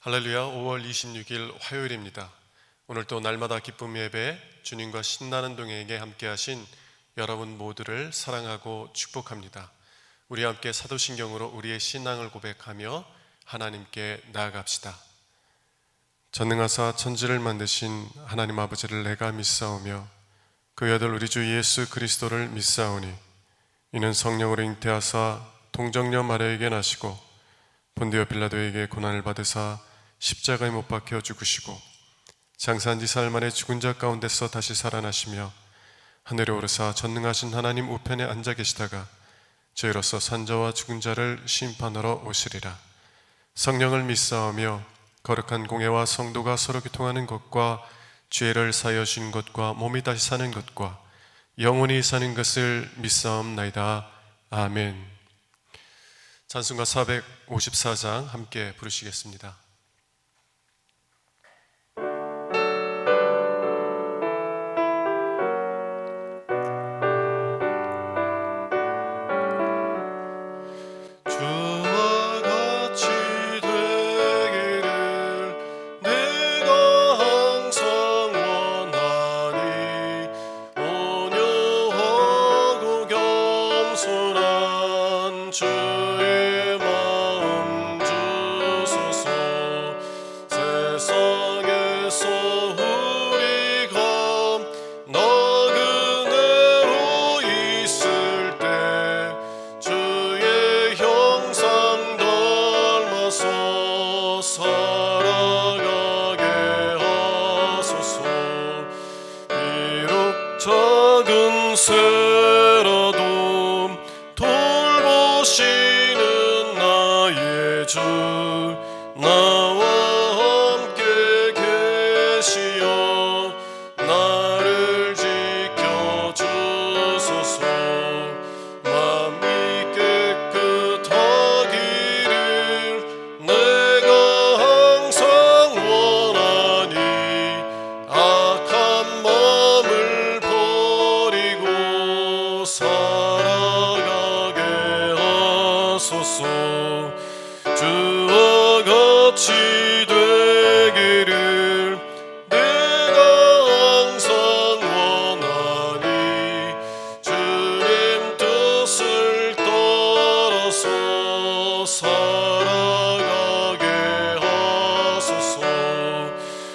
할렐루야. 5월 26일 화요일입니다. 오늘 또 날마다 기쁨 예배 주님과 신나는 동행에 함께 하신 여러분 모두를 사랑하고 축복합니다. 우리 함께 사도신경으로 우리의 신앙을 고백하며 하나님께 나아갑시다. 전능하사 천지를 만드신 하나님 아버지를 내가 믿사오며 그 아들 우리 주 예수 그리스도를 믿사오니 이는 성령으로 잉태하사 동정녀 마리아에게 나시고 본디오 빌라도에게 고난을 받으사 십자가에 못 박혀 죽으시고 장사한 지 사흘 만에 죽은 자 가운데서 다시 살아나시며 하늘에 오르사 전능하신 하나님 우편에 앉아 계시다가 저희로서 산자와 죽은 자를 심판하러 오시리라. 성령을 믿사오며 거룩한 공예와 성도가 서로 교통하는 것과 죄를 사하여 주신 것과 몸이 다시 사는 것과 영원히 사는 것을 믿사옵나이다. 아멘. 찬송가 454장 함께 부르시겠습니다. 작은 새라도 돌보시는 나의 주 나와 함께 계시어 나를 지켜주소서. 마음이 깨끗하기를 내가 항상 원하니 악한 마음을 살아가게 하소서. 주와 같이 되기를 내가 항상 원하니 주님 뜻을 따라서 살아가게 하소서.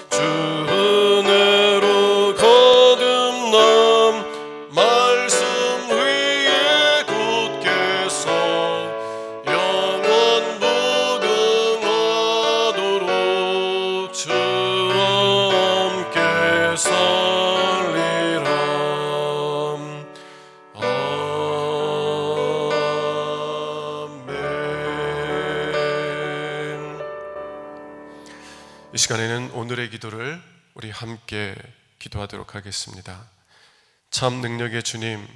주 은혜로 거듭남 말씀 위에 굳게 서 영원 부흥하도록 주와 함께 살리라. 아멘. 이 시간에는 오늘의 기도를 우리 함께 기도하도록 하겠습니다. 참 능력의 주님,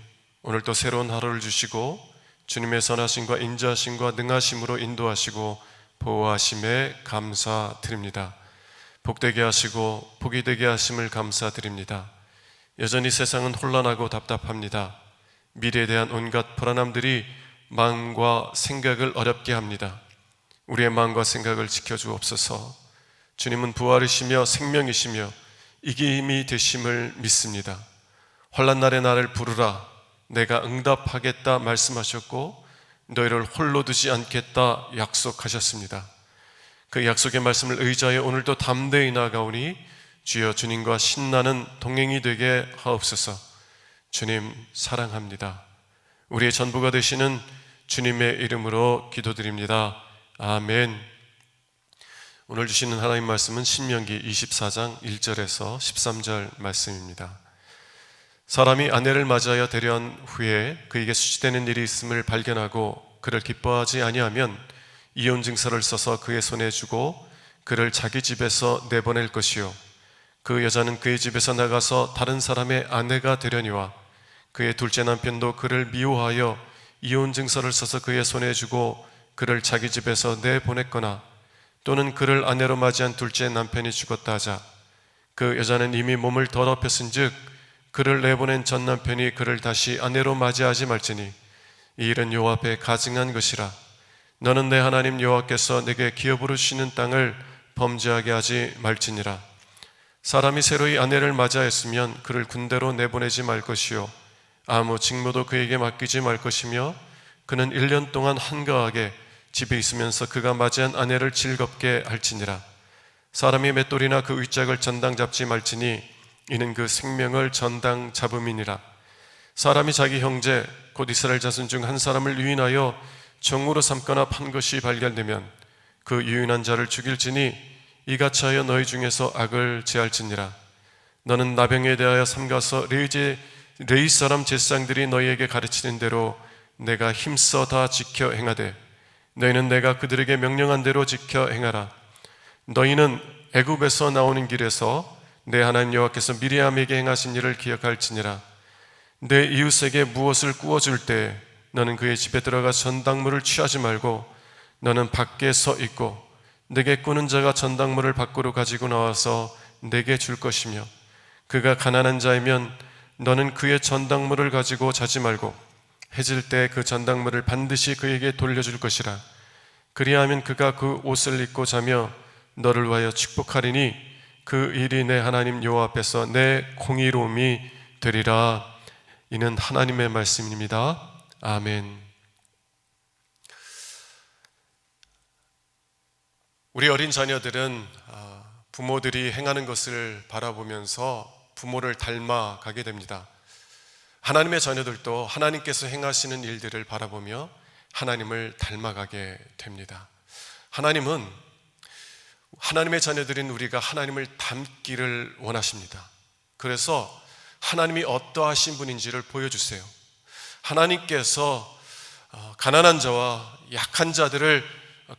오늘 또 새로운 하루를 주시고 주님의 선하심과 인자하심과 능하심으로 인도하시고 보호하심에 감사드립니다. 복되게 하시고 복이 되게 하심을 감사드립니다. 여전히 세상은 혼란하고 답답합니다. 미래에 대한 온갖 불안함들이 마음과 생각을 어렵게 합니다. 우리의 마음과 생각을 지켜주옵소서. 주님은 부활이시며 생명이시며 이김이 되심을 믿습니다. 환난 날에 나를 부르라 내가 응답하겠다 말씀하셨고 너희를 홀로 두지 않겠다 약속하셨습니다. 그 약속의 말씀을 의지하여 오늘도 담대히 나아가오니 주여 주님과 신나는 동행이 되게 하옵소서. 주님 사랑합니다. 우리의 전부가 되시는 주님의 이름으로 기도드립니다. 아멘. 오늘 주시는 하나님 말씀은 신명기 24장 1절에서 13절 말씀입니다. 사람이 아내를 맞이하여 데려온 후에 그에게 수치되는 일이 있음을 발견하고 그를 기뻐하지 아니하면 이혼 증서를 써서 그의 손에 주고 그를 자기 집에서 내보낼 것이요 그 여자는 그의 집에서 나가서 다른 사람의 아내가 되려니와 그의 둘째 남편도 그를 미워하여 이혼 증서를 써서 그의 손에 주고 그를 자기 집에서 내보냈거나 또는 그를 아내로 맞이한 둘째 남편이 죽었다 하자 그 여자는 이미 몸을 더럽혔은즉 그를 내보낸 전 남편이 그를 다시 아내로 맞이하지 말지니 이 일은 여호와 앞에 가증한 것이라. 너는 내 하나님 여호와께서 내게 기업으로 주시는 땅을 범죄하게 하지 말지니라. 사람이 새로이 아내를 맞이하였으면 그를 군대로 내보내지 말 것이요 아무 직무도 그에게 맡기지 말 것이며 그는 1년 동안 한가하게 집에 있으면서 그가 맞이한 아내를 즐겁게 할지니라. 사람이 맷돌이나 그 의짝을 전당 잡지 말지니 이는 그 생명을 전당 잡음이니라. 사람이 자기 형제 곧 이스라엘 자손 중 한 사람을 유인하여 종으로 삼거나 판 것이 발견되면 그 유인한 자를 죽일지니 이같이 하여 너희 중에서 악을 제할지니라. 너는 나병에 대하여 삼가서 레위 사람 제사장들이 너희에게 가르치는 대로 내가 힘써 다 지켜 행하되 너희는 내가 그들에게 명령한 대로 지켜 행하라. 너희는 애굽에서 나오는 길에서 내 하나님 여호와께서 미리암에게 행하신 일을 기억할지니라. 내 이웃에게 무엇을 구워줄 때 너는 그의 집에 들어가 전당물을 취하지 말고 너는 밖에 서 있고 내게 꾸는 자가 전당물을 밖으로 가지고 나와서 내게 줄 것이며 그가 가난한 자이면 너는 그의 전당물을 가지고 자지 말고 해질 때 그 전당물을 반드시 그에게 돌려줄 것이라. 그리하면 그가 그 옷을 입고 자며 너를 위하여 축복하리니 그 일이 내 하나님 여호와 앞에서 내 공의로움이 되리라. 이는 하나님의 말씀입니다. 아멘. 우리 어린 자녀들은 부모들이 행하는 것을 바라보면서 부모를 닮아가게 됩니다. 하나님의 자녀들도 하나님께서 행하시는 일들을 바라보며 하나님을 닮아가게 됩니다. 하나님은 하나님의 자녀들인 우리가 하나님을 닮기를 원하십니다. 그래서 하나님이 어떠하신 분인지를 보여주세요. 하나님께서 가난한 자와 약한 자들을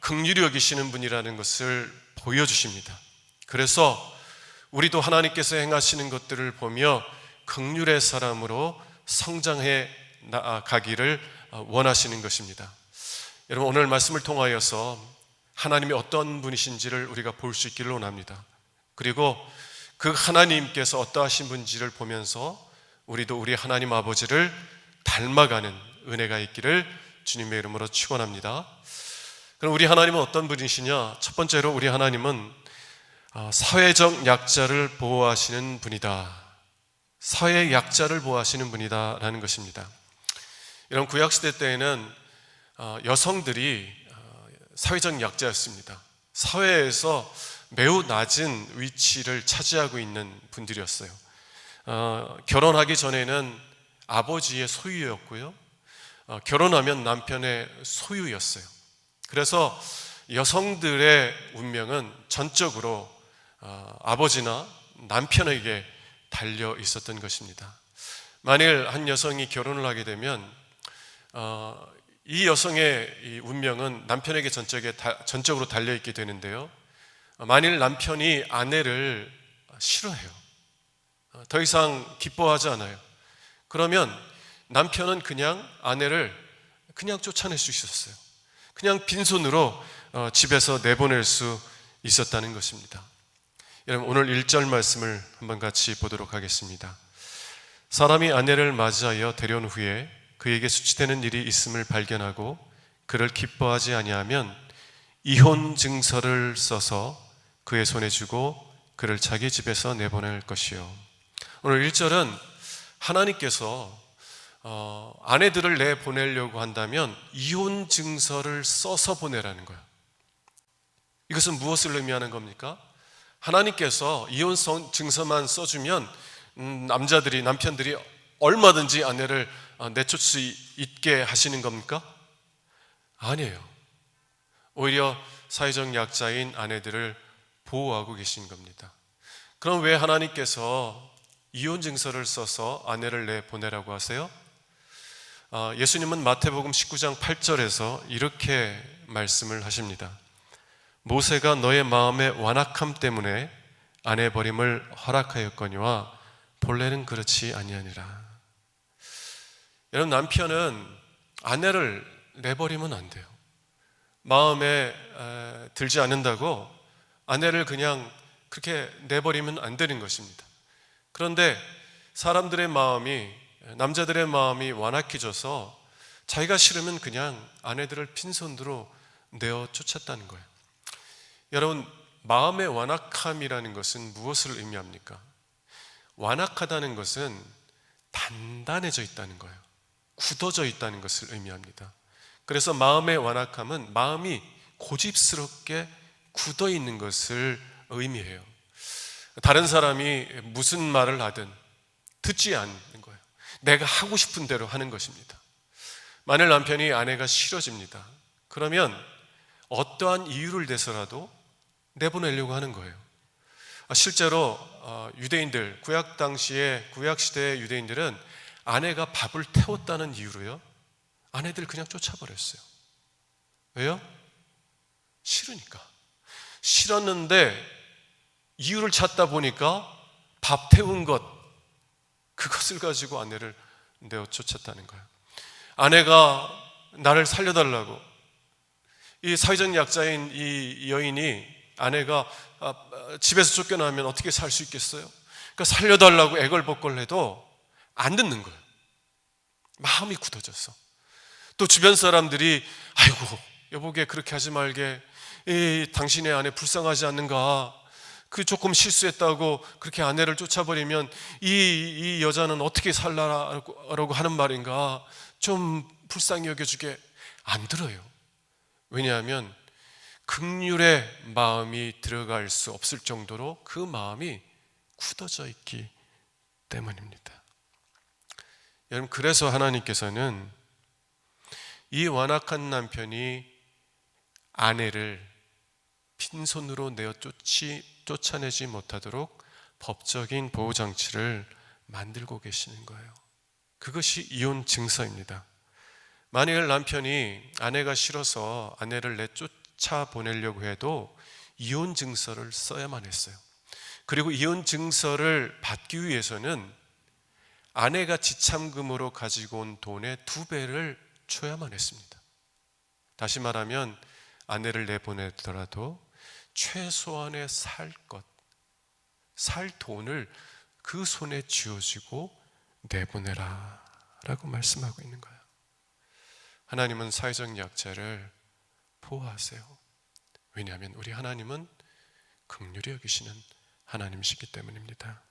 긍휼히 여기시는 분이라는 것을 보여주십니다. 그래서 우리도 하나님께서 행하시는 것들을 보며 긍휼의 사람으로 성장해 나가기를 원하시는 것입니다. 여러분, 오늘 말씀을 통하여서 하나님이 어떤 분이신지를 우리가 볼 수 있기를 원합니다. 그리고 그 하나님께서 어떠하신 분인지를 보면서 우리도 우리 하나님 아버지를 닮아가는 은혜가 있기를 주님의 이름으로 축원합니다. 그럼 우리 하나님은 어떤 분이시냐? 첫 번째로 우리 하나님은 사회적 약자를 보호하시는 분이다. 사회의 약자를 보호하시는 분이다 라는 것입니다. 이런 구약시대 때에는 여성들이 사회적 약자였습니다. 사회에서 매우 낮은 위치를 차지하고 있는 분들이었어요. 결혼하기 전에는 아버지의 소유였고요, 결혼하면 남편의 소유였어요. 그래서 여성들의 운명은 전적으로 아버지나 남편에게 달려 있었던 것입니다. 만일 한 여성이 결혼을 하게 되면 이 여성의 이 운명은 남편에게 전적으로 달려 있게 되는데요, 만일 남편이 아내를 싫어해요, 더 이상 기뻐하지 않아요, 그러면 남편은 그냥 아내를 그냥 쫓아낼 수 있었어요. 그냥 빈손으로 집에서 내보낼 수 있었다는 것입니다. 여러분, 오늘 1절 말씀을 한번 같이 보도록 하겠습니다. 사람이 아내를 맞이하여 데려온 후에 그에게 수치되는 일이 있음을 발견하고 그를 기뻐하지 아니하면 이혼 증서를 써서 그의 손에 주고 그를 자기 집에서 내보낼 것이요. 오늘 1절은 하나님께서 아내들을 내보내려고 한다면 이혼 증서를 써서 보내라는 거예요. 이것은 무엇을 의미하는 겁니까? 하나님께서 이혼 증서만 써주면 남편들이 얼마든지 아내를 내쫓을 수 있게 하시는 겁니까? 아니에요. 오히려 사회적 약자인 아내들을 보호하고 계신 겁니다. 그럼 왜 하나님께서 이혼 증서를 써서 아내를 내보내라고 하세요? 예수님은 마태복음 19장 8절에서 이렇게 말씀을 하십니다. 모세가 너의 마음의 완악함 때문에 아내 버림을 허락하였거니와 본래는 그렇지 아니하니라. 여러분, 남편은 아내를 내버리면 안 돼요. 마음에 들지 않는다고 아내를 그냥 그렇게 내버리면 안 되는 것입니다. 그런데 사람들의 마음이, 남자들의 마음이 완악해져서 자기가 싫으면 그냥 아내들을 빈손으로 내어 쫓았다는 거예요. 여러분, 마음의 완악함이라는 것은 무엇을 의미합니까? 완악하다는 것은 단단해져 있다는 거예요. 굳어져 있다는 것을 의미합니다. 그래서 마음의 완악함은 마음이 고집스럽게 굳어 있는 것을 의미해요. 다른 사람이 무슨 말을 하든 듣지 않는 거예요. 내가 하고 싶은 대로 하는 것입니다. 만일 남편이 아내가 싫어집니다. 그러면 어떠한 이유를 대서라도 내보내려고 하는 거예요. 실제로 유대인들, 구약 당시에, 구약 시대의 유대인들은 아내가 밥을 태웠다는 이유로요, 아내들 그냥 쫓아버렸어요. 왜요? 싫으니까. 싫었는데 이유를 찾다 보니까 밥 태운 것, 그것을 가지고 아내를 내어 쫓았다는 거예요. 아내가 나를 살려달라고, 이 사회적 약자인 이 여인이, 아내가 집에서 쫓겨나면 어떻게 살 수 있겠어요? 그러니까 살려달라고 애걸복걸해도 안 듣는 거예요. 마음이 굳어져서. 또 주변 사람들이 아이고 여보게 그렇게 하지 말게, 당신의 아내 불쌍하지 않는가, 그 조금 실수했다고 그렇게 아내를 쫓아버리면 이 여자는 어떻게 살라고 하는 말인가, 좀 불쌍히 여겨주게. 안 들어요. 왜냐하면 긍휼의 마음이 들어갈 수 없을 정도로 그 마음이 굳어져 있기 때문입니다. 여러분, 그래서 하나님께서는 이 완악한 남편이 아내를 빈손으로 내어 쫓아내지 못하도록 법적인 보호장치를 만들고 계시는 거예요. 그것이 이혼 증서입니다. 만일 남편이 아내가 싫어서 아내를 내쫓아 보내려고 해도 이혼 증서를 써야만 했어요. 그리고 이혼 증서를 받기 위해서는 아내가 지참금으로 가지고 온 돈의 2배를 줘야만 했습니다. 다시 말하면 아내를 내보내더라도 최소한의 살 돈을 그 손에 쥐어주고 내보내라 라고 말씀하고 있는 거예요. 하나님은 사회적 약자를 보호하세요. 왜냐하면 우리 하나님은 긍휼히 여기시는 하나님이시기 때문입니다.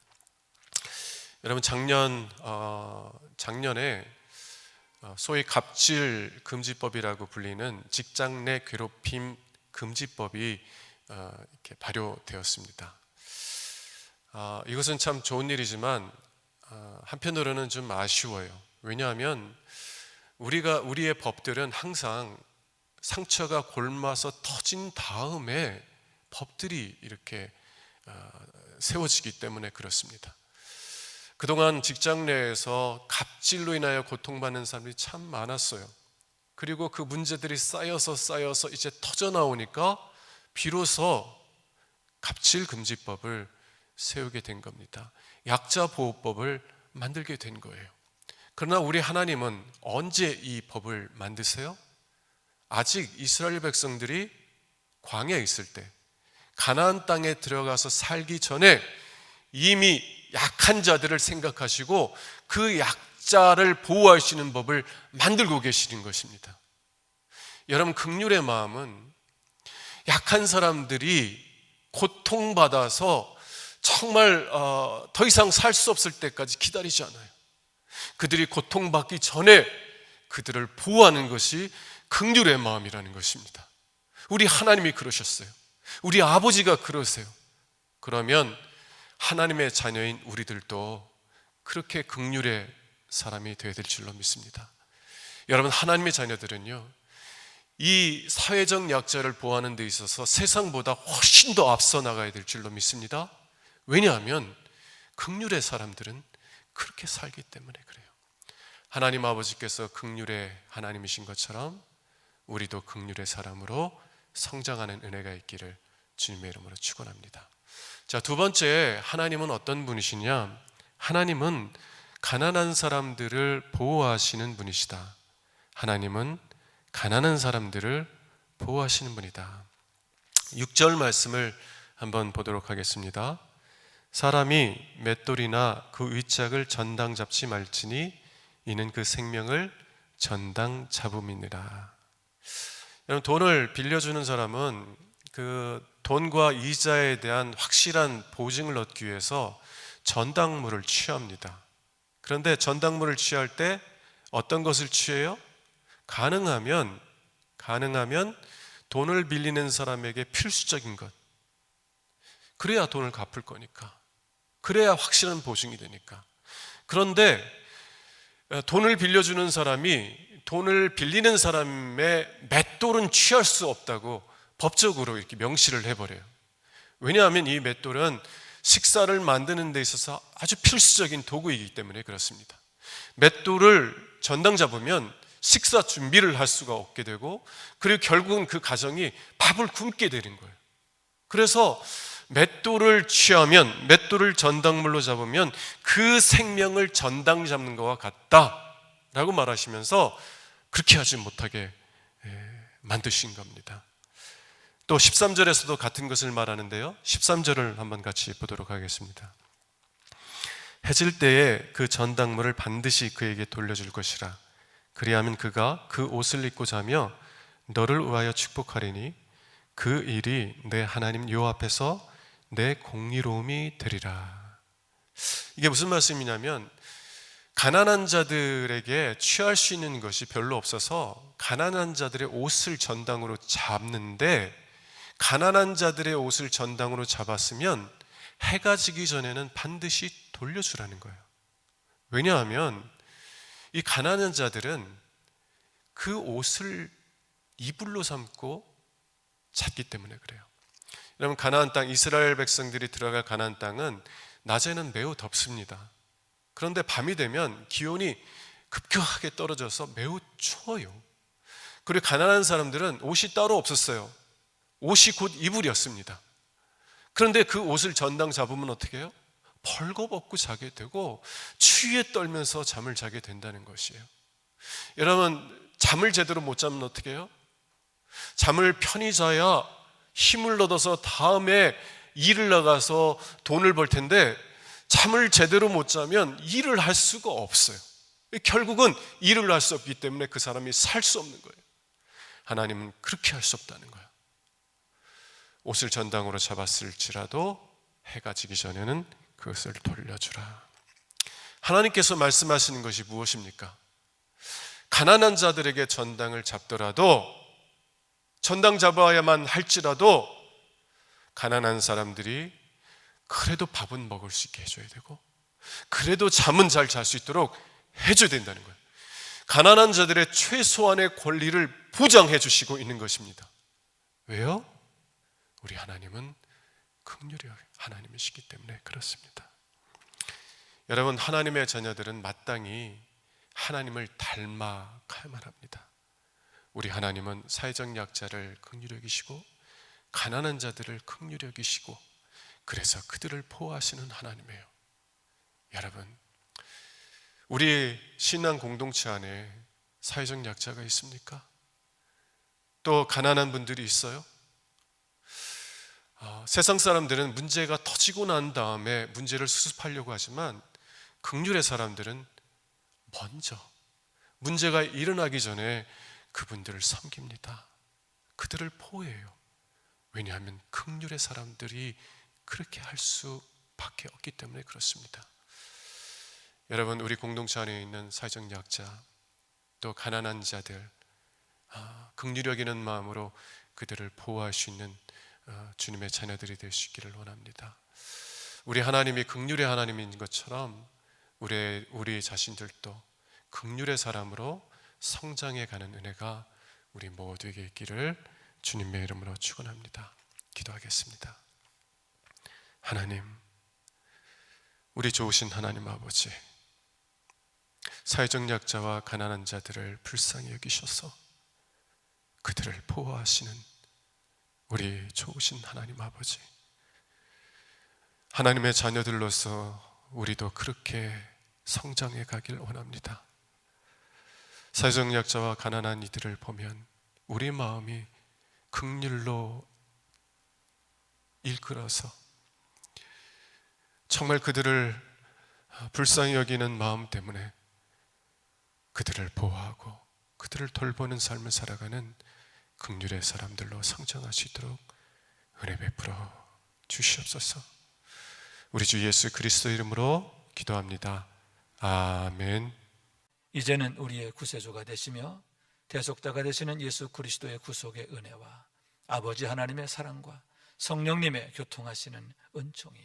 여러분, 작년에 소위 갑질 금지법이라고 불리는 직장 내 괴롭힘 금지법이 이렇게 발효되었습니다. 이것은 참 좋은 일이지만 한편으로는 좀 아쉬워요. 왜냐하면 우리의 법들은 항상 상처가 골마서 터진 다음에 법들이 이렇게 세워지기 때문에 그렇습니다. 그동안 직장 내에서 갑질로 인하여 고통받는 사람들이 참 많았어요. 그리고 그 문제들이 쌓여서 이제 터져 나오니까 비로소 갑질 금지법을 세우게 된 겁니다. 약자 보호법을 만들게 된 거예요. 그러나 우리 하나님은 언제 이 법을 만드세요? 아직 이스라엘 백성들이 광야에 있을 때, 가나안 땅에 들어가서 살기 전에 이미 약한 자들을 생각하시고 그 약자를 보호하시는 법을 만들고 계시는 것입니다. 여러분, 긍휼의 마음은 약한 사람들이 고통받아서 정말 더 이상 살 수 없을 때까지 기다리지 않아요. 그들이 고통받기 전에 그들을 보호하는 것이 긍휼의 마음이라는 것입니다. 우리 하나님이 그러셨어요. 우리 아버지가 그러세요. 그러면 하나님의 자녀인 우리들도 그렇게 긍휼의 사람이 되어야 될 줄로 믿습니다. 여러분, 하나님의 자녀들은요, 이 사회적 약자를 보호하는 데 있어서 세상보다 훨씬 더 앞서 나가야 될 줄로 믿습니다. 왜냐하면 긍휼의 사람들은 그렇게 살기 때문에 그래요. 하나님 아버지께서 긍휼의 하나님이신 것처럼 우리도 긍휼의 사람으로 성장하는 은혜가 있기를 주님의 이름으로 축원합니다. 자, 두 번째, 하나님은 어떤 분이시냐? 하나님은 가난한 사람들을 보호하시는 분이시다. 하나님은 가난한 사람들을 보호하시는 분이다. 6절 말씀을 한번 보도록 하겠습니다. 사람이 맷돌이나 그 위짝을 전당 잡지 말지니 이는 그 생명을 전당 잡음이니라. 여러분, 돈을 빌려주는 사람은 그 돈과 이자에 대한 확실한 보증을 얻기 위해서 전당물을 취합니다. 그런데 전당물을 취할 때 어떤 것을 취해요? 가능하면 돈을 빌리는 사람에게 필수적인 것. 그래야 돈을 갚을 거니까. 그래야 확실한 보증이 되니까. 그런데 돈을 빌려주는 사람이 돈을 빌리는 사람의 맷돌은 취할 수 없다고 법적으로 이렇게 명시를 해버려요. 왜냐하면 이 맷돌은 식사를 만드는 데 있어서 아주 필수적인 도구이기 때문에 그렇습니다. 맷돌을 전당 잡으면 식사 준비를 할 수가 없게 되고, 그리고 결국은 그 가정이 밥을 굶게 되는 거예요. 그래서 맷돌을 취하면, 맷돌을 전당물로 잡으면 그 생명을 전당 잡는 것과 같다라고 말하시면서 그렇게 하지 못하게 만드신 겁니다. 또 13절에서도 같은 것을 말하는데요, 13절을 한번 같이 보도록 하겠습니다. 해질 때에 그 전당물을 반드시 그에게 돌려줄 것이라. 그리하면 그가 그 옷을 입고 자며 너를 위하여 축복하리니 그 일이 내 하나님 여호와 앞에서 내 공의로움이 되리라. 이게 무슨 말씀이냐면, 가난한 자들에게 취할 수 있는 것이 별로 없어서 가난한 자들의 옷을 전당으로 잡는데, 가난한 자들의 옷을 전당으로 잡았으면 해가 지기 전에는 반드시 돌려주라는 거예요. 왜냐하면 이 가난한 자들은 그 옷을 이불로 삼고 잤기 때문에 그래요. 여러분, 가나안 땅, 이스라엘 백성들이 들어갈 가나안 땅은 낮에는 매우 덥습니다. 그런데 밤이 되면 기온이 급격하게 떨어져서 매우 추워요. 그리고 가난한 사람들은 옷이 따로 없었어요. 옷이 곧 이불이었습니다. 그런데 그 옷을 전당 잡으면 어떻게 해요? 벌거벗고 자게 되고 추위에 떨면서 잠을 자게 된다는 것이에요. 여러분, 잠을 제대로 못 자면 어떻게 해요? 잠을 편히 자야 힘을 얻어서 다음에 일을 나가서 돈을 벌 텐데, 잠을 제대로 못 자면 일을 할 수가 없어요. 결국은 일을 할 수 없기 때문에 그 사람이 살 수 없는 거예요. 하나님은 그렇게 할 수 없다는 거예요. 옷을 전당으로 잡았을지라도 해가 지기 전에는 그것을 돌려주라. 하나님께서 말씀하시는 것이 무엇입니까? 가난한 자들에게 전당을 잡더라도, 전당 잡아야만 할지라도 가난한 사람들이 그래도 밥은 먹을 수 있게 해줘야 되고, 그래도 잠은 잘 잘 수 있도록 해줘야 된다는 거예요. 가난한 자들의 최소한의 권리를 보장해 주시고 있는 것입니다. 왜요? 우리 하나님은 긍휼의 하나님이시기 때문에 그렇습니다. 여러분, 하나님의 자녀들은 마땅히 하나님을 닮아가야만 합니다. 우리 하나님은 사회적 약자를 긍휼히 여기시고 가난한 자들을 긍휼히 여기시고, 그래서 그들을 보호하시는 하나님이에요. 여러분, 우리 신앙 공동체 안에 사회적 약자가 있습니까? 또 가난한 분들이 있어요? 세상 사람들은 문제가 터지고 난 다음에 문제를 수습하려고 하지만, 긍휼의 사람들은 먼저 문제가 일어나기 전에 그분들을 섬깁니다. 그들을 보호해요. 왜냐하면 긍휼의 사람들이 그렇게 할 수밖에 없기 때문에 그렇습니다. 여러분, 우리 공동체 안에 있는 사회적 약자, 또 가난한 자들, 긍휼히 여기는 마음으로 그들을 보호할 수 있는 주님의 자녀들이 될 수 있기를 원합니다. 우리 하나님이 긍휼의 하나님인 것처럼 우리 자신들도 긍휼의 사람으로 성장해가는 은혜가 우리 모두에게 있기를 주님의 이름으로 축원합니다. 기도하겠습니다. 하나님, 우리 좋으신 하나님 아버지, 사회적 약자와 가난한 자들을 불쌍히 여기셔서 그들을 보호하시는 우리 좋으신 하나님 아버지, 하나님의 자녀들로서 우리도 그렇게 성장해 가길 원합니다. 사회적 약자와 가난한 이들을 보면 우리 마음이 긍휼로 일컬어서 정말 그들을 불쌍히 여기는 마음 때문에 그들을 보호하고 그들을 돌보는 삶을 살아가는 긍휼의 사람들로 성장할 수 있도록 은혜 베풀어 주시옵소서. 우리 주 예수 그리스도 이름으로 기도합니다. 아멘. 이제는 우리의 구세주가 되시며 대속자가 되시는 예수 그리스도의 구속의 은혜와 아버지 하나님의 사랑과 성령님의 교통하시는 은총이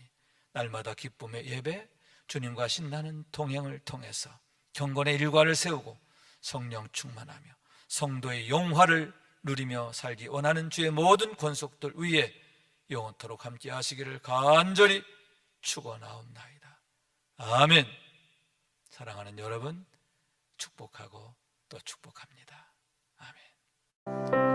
날마다 기쁨의 예배, 주님과 신나는 동행을 통해서 경건의 일과를 세우고 성령 충만하며 성도의 영화를 누리며 살기 원하는 주의 모든 권속들 위에 영원토록 함께 하시기를 간절히 축원하옵나이다. 아멘. 사랑하는 여러분, 축복하고 또 축복합니다. 아멘.